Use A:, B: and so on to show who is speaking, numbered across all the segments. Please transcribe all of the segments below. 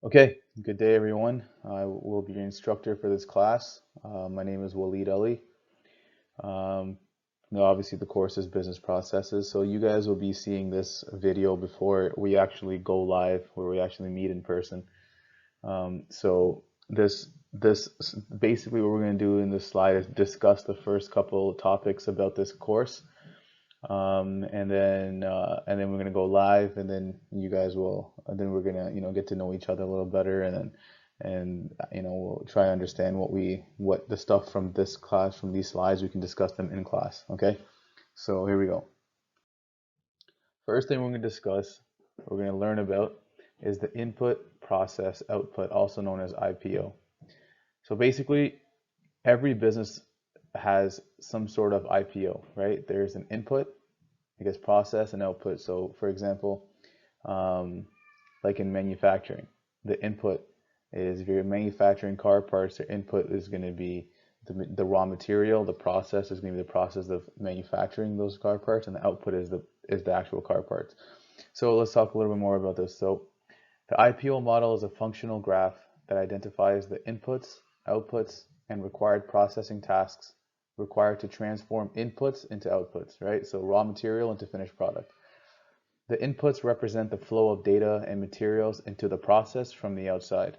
A: Okay, good day everyone. I will be your instructor for this class. My name is Waleed Ali. Um, Now obviously the course is business processes, so you guys will be seeing this video before we actually go live, where we actually meet in person. So this basically what we're going to do in this slide is discuss the first couple topics about this course. And then we're gonna go live, and then you guys will, and then we're gonna, get to know each other a little better, and we'll try to understand what the stuff from this class, from these slides, we can discuss them in class. Okay, so here we go. First thing we're gonna discuss, we're gonna learn about is the input, process, output, also known as IPO. So basically, every business has some sort of IPO, right? There's an input, I guess, process and output. So for example, um, like in manufacturing, the input is, if you're manufacturing car parts, the input is going to be the raw material. The process is going to be the process of manufacturing those car parts, and the output is the actual car parts. So let's talk a little bit more about this. So the IPO model is a functional graph that identifies the inputs, outputs, and required processing tasks required to transform inputs into outputs, right? So raw material into finished product. The inputs represent the flow of data and materials into the process from the outside.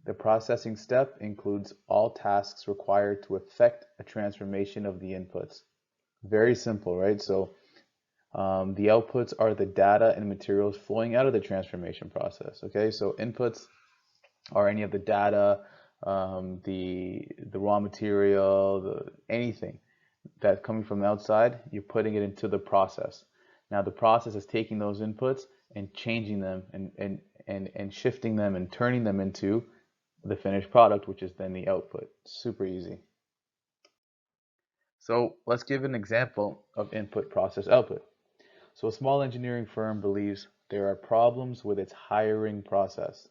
A: The processing step includes all tasks required to effect a transformation of the inputs. Very simple, right? So the outputs are the data and materials flowing out of the transformation process. Okay, so inputs are any of the data, the raw material, anything that's coming from the outside. You're putting it into the process. Now the process is taking those inputs and changing them and shifting them and turning them into the finished product, which is then the output. Super easy. So let's give an example of input, process, output. So a small engineering firm believes there are problems with its hiring process.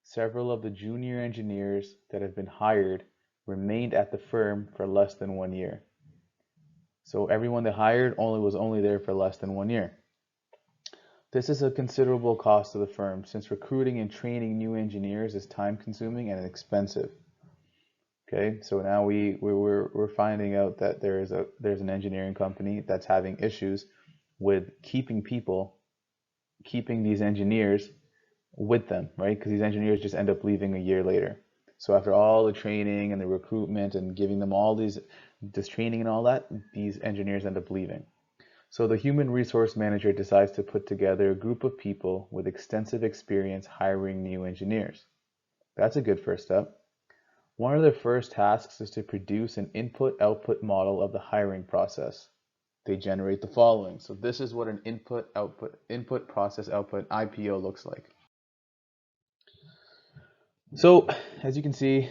A: Several of the junior engineers that have been hired remained at the firm for less than 1 year. So everyone they hired was only there for less than 1 year. This is a considerable cost to the firm, since recruiting and training new engineers is time consuming and expensive. Okay, so now we're finding out that there's an engineering company that's having issues with keeping these engineers with them, right? Because these engineers just end up leaving a year later. So after all the training and the recruitment and giving them all this training and all that, these engineers end up leaving. So the human resource manager decides to put together a group of people with extensive experience hiring new engineers. That's a good first step. One of their first tasks is to produce an input-output model of the hiring process. They generate the following. So this is what an input process output IPO looks like. So as you can see,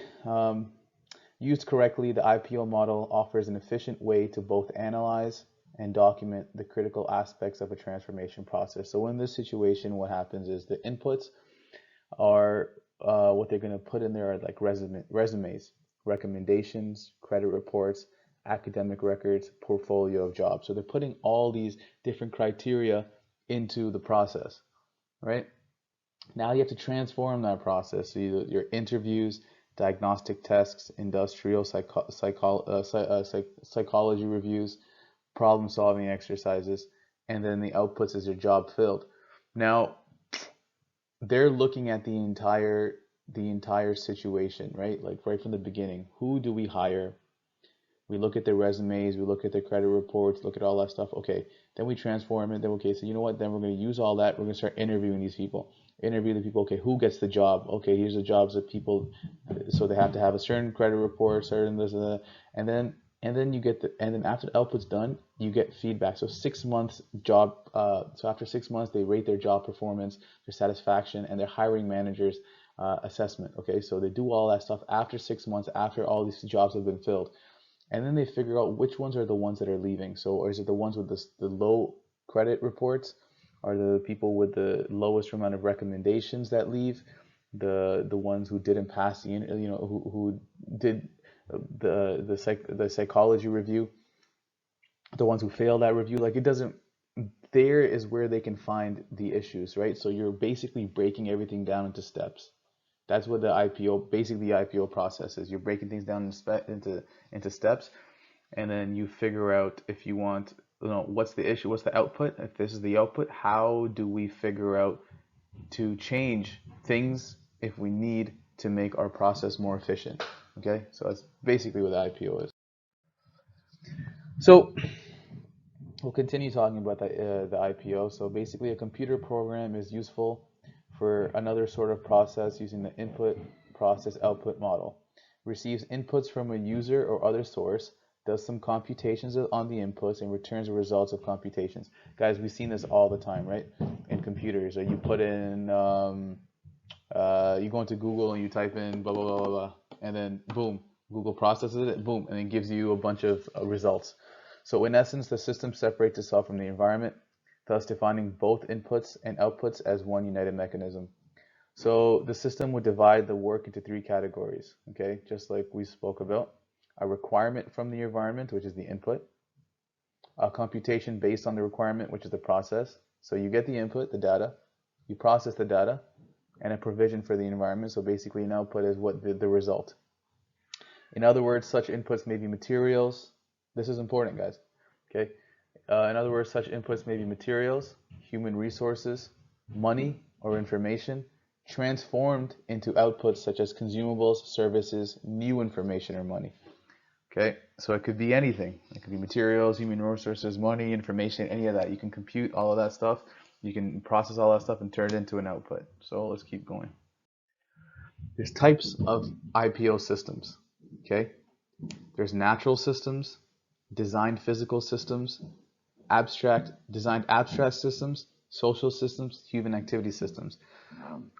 A: used correctly, the IPO model offers an efficient way to both analyze and document the critical aspects of a transformation process. So in this situation, what happens is the inputs are what they're going to put in there are like resumes, recommendations, credit reports, academic records, portfolio of jobs. So they're putting all these different criteria into the process, right? Now you have to transform that process. So your interviews, diagnostic tests, industrial psychology reviews, problem solving exercises, and then the outputs is your job filled. Now they're looking at the entire situation, right? Like right from the beginning. Who do we hire? We look at their resumes, we look at their credit reports, look at all that stuff. Okay, then we transform it. Then okay, so you know what? Then we're going to use all that. We're going to start interviewing these people. Interview the people. Okay, who gets the job? Okay, here's the jobs that people. So they have to have a certain credit report, certain this and that, and then you get and then after the output's done, you get feedback. So 6 months job. So after 6 months, they rate their job performance, their satisfaction, and their hiring managers assessment. Okay, so they do all that stuff after 6 months, after all these jobs have been filled. And then they figure out which ones are the ones that are leaving. So, or is it the ones with the low credit reports? Are the people with the lowest amount of recommendations that leave? The ones who didn't pass the, who did the psychology review? The ones who failed that review? Like it doesn't. there is where they can find the issues, right? So you're basically breaking everything down into steps. That's what the IPO, basically the IPO process is. You're breaking things down into steps, and then you figure out if you want, what's the issue, what's the output. If this is the output, how do we figure out to change things if we need to make our process more efficient? Okay, so that's basically what the IPO is. So we'll continue talking about the IPO. So basically, a computer program is useful for another sort of process using the input process output model. Receives inputs from a user or other source, does some computations on the inputs, and returns the results of computations. Guys, we've seen this all the time, right? In computers, you put in, you go into Google and you type in blah, blah, blah, blah, blah, and then boom, Google processes it, boom, and it gives you a bunch of results. So in essence, the system separates itself from the environment, thus defining both inputs and outputs as one united mechanism. So the system would divide the work into three categories, okay, just like we spoke about. A requirement from the environment, which is the input. A computation based on the requirement, which is the process. So you get the input, the data, you process the data, and a provision for the environment. So basically an output is what the result. In other words, such inputs may be materials. This is important, guys. Okay. In other words, such inputs may be materials, human resources, money, or information, transformed into outputs such as consumables, services, new information, or money. Okay, so it could be anything. It could be materials, human resources, money, information, any of that. You can compute all of that stuff. You can process all that stuff and turn it into an output. So let's keep going. There's types of IPO systems. Okay, there's natural systems, designed physical systems, designed abstract systems, social systems, human activity systems.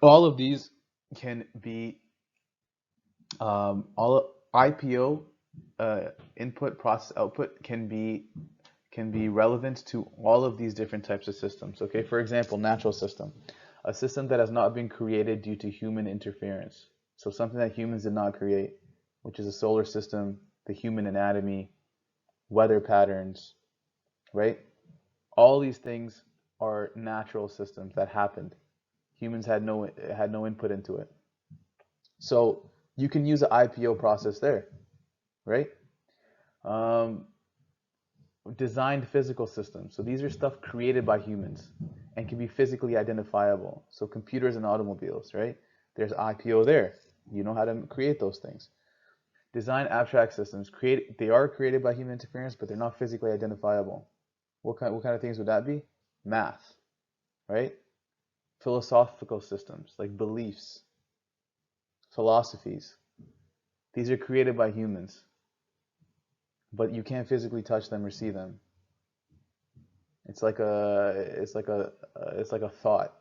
A: All of these can be all IPO input, process, output can be relevant to all of these different types of systems. Okay, for example, natural system, a system that has not been created due to human interference. So something that humans did not create, which is a solar system, the human anatomy, weather patterns, right? All these things are natural systems that happened. Humans had no input into it. So you can use an IPO process there, right? Designed physical systems. So these are stuff created by humans and can be physically identifiable. So computers and automobiles, right? There's IPO there. You know how to create those things. Designed abstract systems, they are created by human interference, but they're not physically identifiable. What kind of things would that be? Math, right? Philosophical systems, like beliefs, philosophies. These are created by humans, but you can't physically touch them or see them. It's like a thought,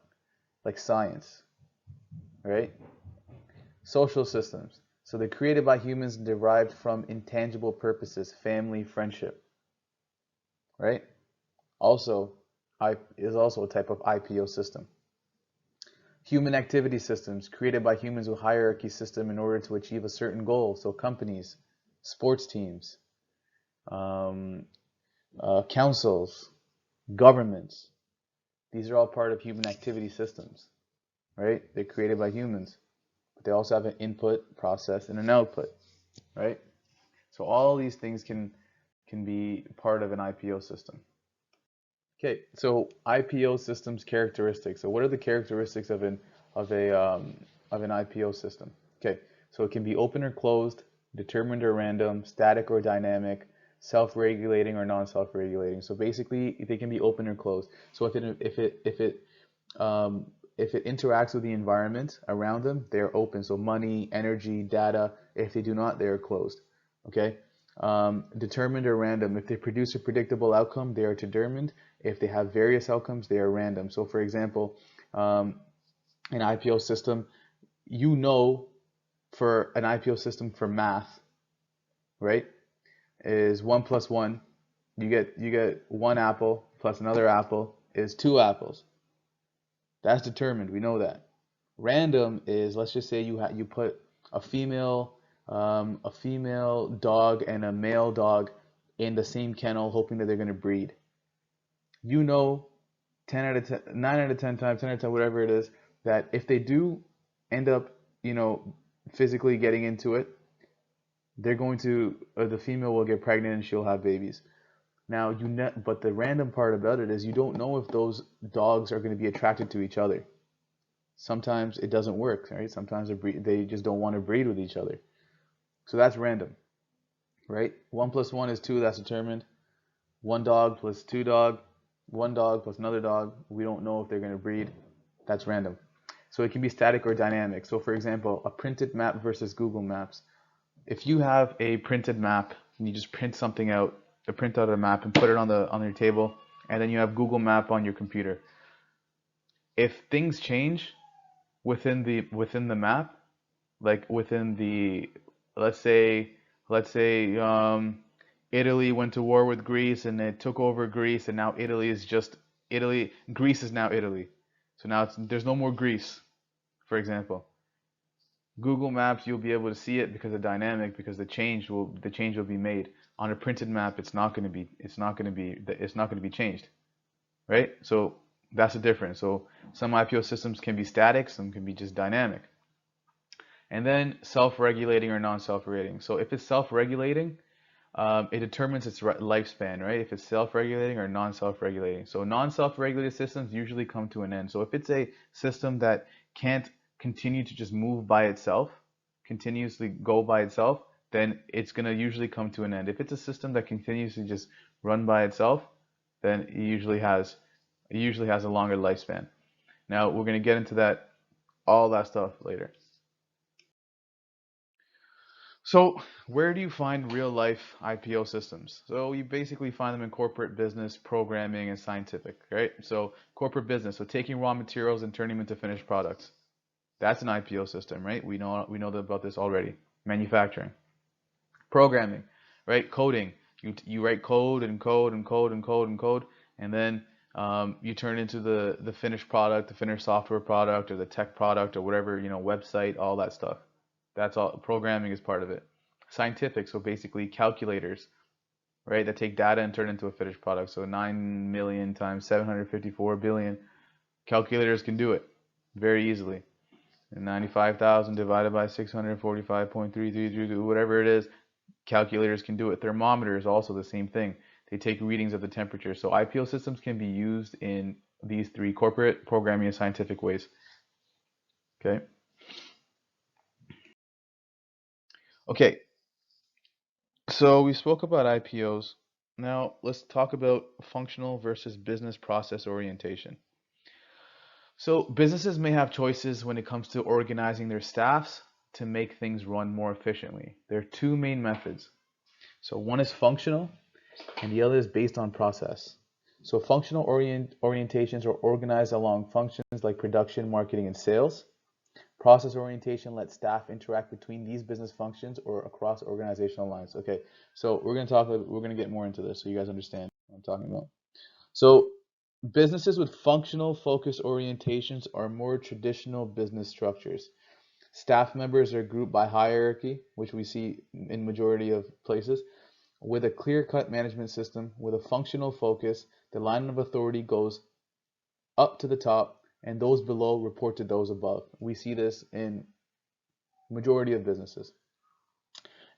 A: like science, right? Social systems. So they're created by humans and derived from intangible purposes, family, friendship, right? Also, is also a type of IPO system. Human activity systems created by humans with hierarchy system in order to achieve a certain goal. So companies, sports teams, councils, governments. These are all part of human activity systems, right? They're created by humans, but they also have an input, process, and an output, right? So all these things can be part of an IPO system. Okay, so IPO systems characteristics. So what are the characteristics of an IPO system? Okay, so it can be open or closed, determined or random, static or dynamic, self-regulating or non-self-regulating. So basically, they can be open or closed. So if it interacts with the environment around them, they're open. So money, energy, data. If they do not, they're closed. Okay. Determined or random. If they produce a predictable outcome, they are determined. If they have various outcomes, they are random. So for example, an IPO system, for an IPO system for math, right, is 1 + 1. You get one apple plus another apple is 2 apples. That's determined. We know that. Random is, let's just say you put a female dog and a male dog in the same kennel, hoping that they're going to breed. You know 10 out of 10, 9 out of 10 times, 10 out of 10, whatever it is, that if they do end up, physically getting into it, they're going to, the female will get pregnant and she'll have babies. Now, but the random part about it is you don't know if those dogs are going to be attracted to each other. Sometimes it doesn't work, right? Sometimes they just don't want to breed with each other. So that's random, right? 1 plus 1 is 2, that's determined. One dog plus two dog, one dog plus another dog. We don't know if they're going to breed. That's random. So it can be static or dynamic. So for example, a printed map versus Google Maps. If you have a printed map and you just print something out, print out a map and put it on your table, and then you have Google Map on your computer. If things change within the map, like within the, let's say Italy went to war with Greece and it took over Greece, and now Italy is just Italy. Greece is now Italy. So now there's no more Greece, for example. Google Maps, you'll be able to see it because of dynamic, because the change will be made. On a printed map, it's not going to be changed, right? So that's the difference. So some IPO systems can be static, some can be just dynamic. And then self-regulating or non-self-regulating. So if it's self-regulating, it determines its lifespan, right? If it's self-regulating or non-self-regulating. So non-self-regulated systems usually come to an end. So if it's a system that can't continue to just move by itself, continuously go by itself, then it's going to usually come to an end. If it's a system that continues to just run by itself, then it usually has a longer lifespan. Now we're going to get into all that stuff later. So where do you find real life IPO systems? So you basically find them in corporate business, programming, and scientific, right? So corporate business, so taking raw materials and turning them into finished products. That's an IPO system, right? We know about this already. Manufacturing. Programming, right? Coding. You write code and code and code and code and code, and then you turn into the finished product, the finished software product, or the tech product, or whatever, website, all that stuff. That's all. Programming is part of it. Scientific, so basically calculators, right, that take data and turn into a finished product. So 9 million times 754 billion calculators can do it very easily. And 95,000 divided by 645.333, whatever it is, calculators can do it. Thermometers, also the same thing. They take readings of the temperature. So IPO systems can be used in these three: corporate, programming, and scientific ways. Okay. Okay, so we spoke about IPOs. Now let's talk about functional versus business process orientation. So businesses may have choices when it comes to organizing their staffs to make things run more efficiently. There are two main methods. So one is functional and the other is based on process. So functional orientations are organized along functions like production, marketing, and sales. Process orientation lets staff interact between these business functions or across organizational lines. Okay, so we're going to get more into this so you guys understand what I'm talking about. So businesses with functional focus orientations are more traditional business structures. Staff members are grouped by hierarchy, which we see in majority of places. With a clear-cut management system with a functional focus, the line of authority goes up to the top, and those below report to those above. We see this in majority of businesses.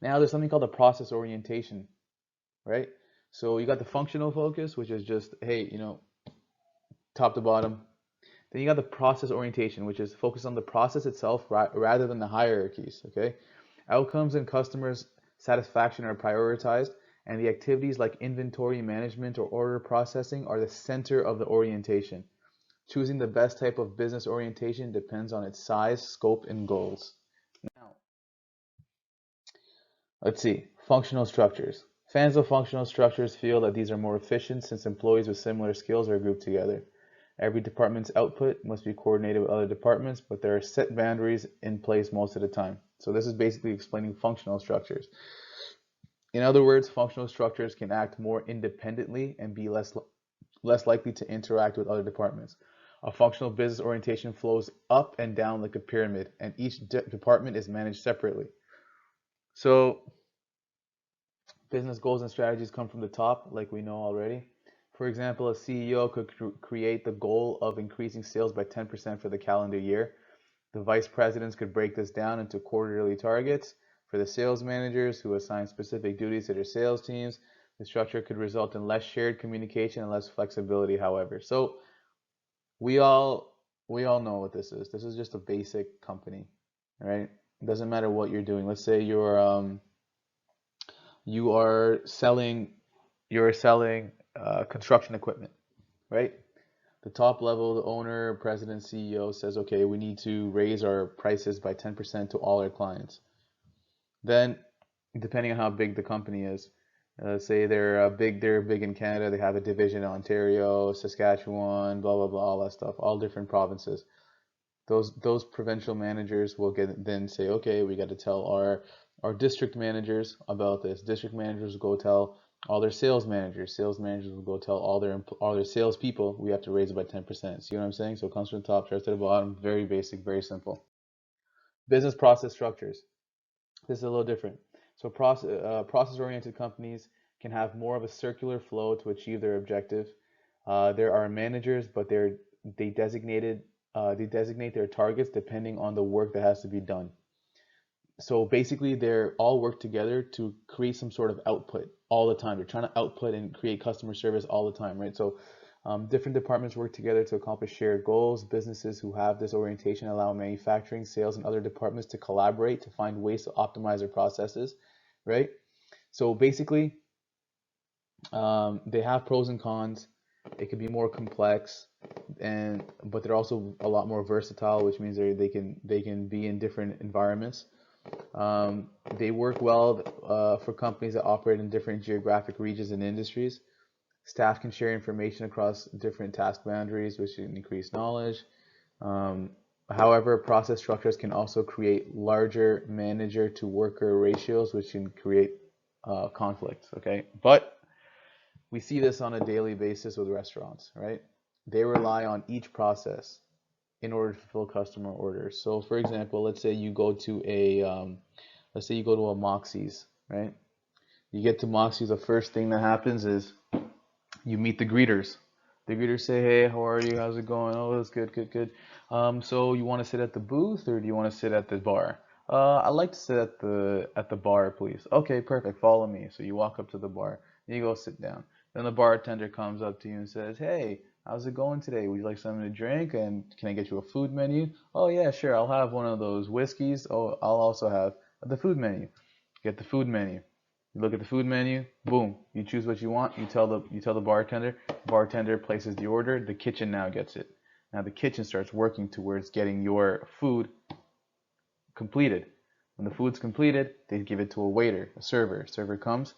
A: Now there's something called the process orientation, right? So you got the functional focus, which is just, hey, top to bottom. Then you got the process orientation, which is focused on the process itself rather than the hierarchies, okay? Outcomes and customers' satisfaction are prioritized, and the activities like inventory management or order processing are the center of the orientation. Choosing the best type of business orientation depends on its size, scope, and goals. Now, let's see, functional structures. Fans of functional structures feel that these are more efficient since employees with similar skills are grouped together. Every department's output must be coordinated with other departments, but there are set boundaries in place most of the time. So this is basically explaining functional structures. In other words, functional structures can act more independently and be less likely to interact with other departments. A functional business orientation flows up and down like a pyramid, and each department is managed separately. So business goals and strategies come from the top, like we know already. For example, a CEO could create the goal of increasing sales by 10% for the calendar year. The vice presidents could break this down into quarterly targets for the sales managers who assign specific duties to their sales teams. The structure could result in less shared communication and less flexibility, however. So we all know what this is. This is just a basic company, right? It doesn't matter what you're doing. Let's say you are selling construction equipment, right? The top level, the owner, president, CEO says, okay, we need to raise our prices by 10% to all our clients. Then, depending on how big the company is, say they're big in Canada, they have a division in Ontario, Saskatchewan, blah blah blah, all that stuff, all different provinces. Those provincial managers will then say, okay, we got to tell our district managers about this. District managers will go tell all their sales managers. Sales managers will go tell all their salespeople, we have to raise it by 10%. See what I'm saying? So it comes from the top, starts to the bottom. Very basic, very simple. Business process structures. This is a little different. So process-oriented companies can have more of a circular flow to achieve their objective. There are managers, but they designate their targets depending on the work that has to be done. So basically, they're all work together to create some sort of output all the time. They're trying to output and create customer service all the time, right? So different departments work together to accomplish shared goals. Businesses who have this orientation allow manufacturing, sales, and other departments to collaborate to find ways to optimize their processes, right? So basically, they have pros and cons. It could be more complex, but they're also a lot more versatile, which means they can be in different environments. They work well for companies that operate in different geographic regions and industries. Staff can share information across different task boundaries, which can increase knowledge. However, process structures can also create larger manager to worker ratios, which can create conflict. Okay, but we see this on a daily basis with restaurants, right? They rely on each process in order to fulfill customer orders. So, for example, let's say you go to a Moxie's, right? You get to Moxie's, the first thing that happens is you meet the greeters. The greeters say, "Hey, how are you? How's it going? Oh, it's good, good, good. So you want to sit at the booth or do you want to sit at the bar? I'd like to sit at the bar, please. Okay, perfect. Follow me." So you walk up to the bar and you go sit down. Then the bartender comes up to you and says, "Hey, how's it going today? Would you like something to drink? And can I get you a food menu?" "Oh yeah, sure. I'll have one of those whiskeys. Oh, I'll also have the food menu." Get the food menu. You look at the food menu, boom, you choose what you want, you tell the bartender places the order, the kitchen now gets it. Now the kitchen starts working towards getting your food completed. When the food's completed, they give it to a waiter, a server. Server comes,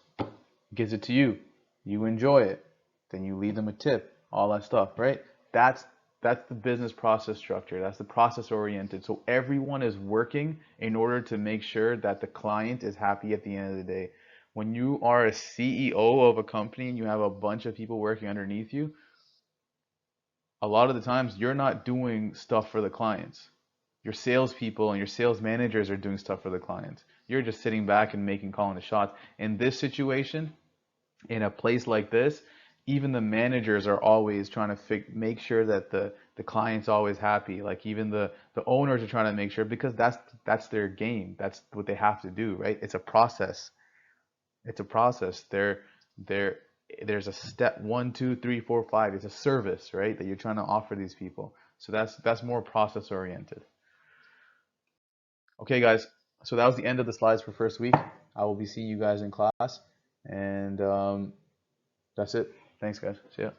A: gives it to you. You enjoy it. Then you leave them a tip, all that stuff, right? That's the business process structure. That's the process oriented. So everyone is working in order to make sure that the client is happy at the end of the day. When you are a CEO of a company and you have a bunch of people working underneath you, a lot of the times you're not doing stuff for the clients. Your salespeople and your sales managers are doing stuff for the clients. You're just sitting back and calling the shots. In this situation, in a place like this, even the managers are always trying to make sure that the client's always happy. Like even the owners are trying to make sure, because that's their game. That's what they have to do, right? It's a process. It's a process. There's a step 1, 2, 3, 4, 5. It's a service, right? That you're trying to offer these people. So that's more process oriented. Okay, guys. So that was the end of the slides for first week. I will be seeing you guys in class, and that's it. Thanks, guys. See ya.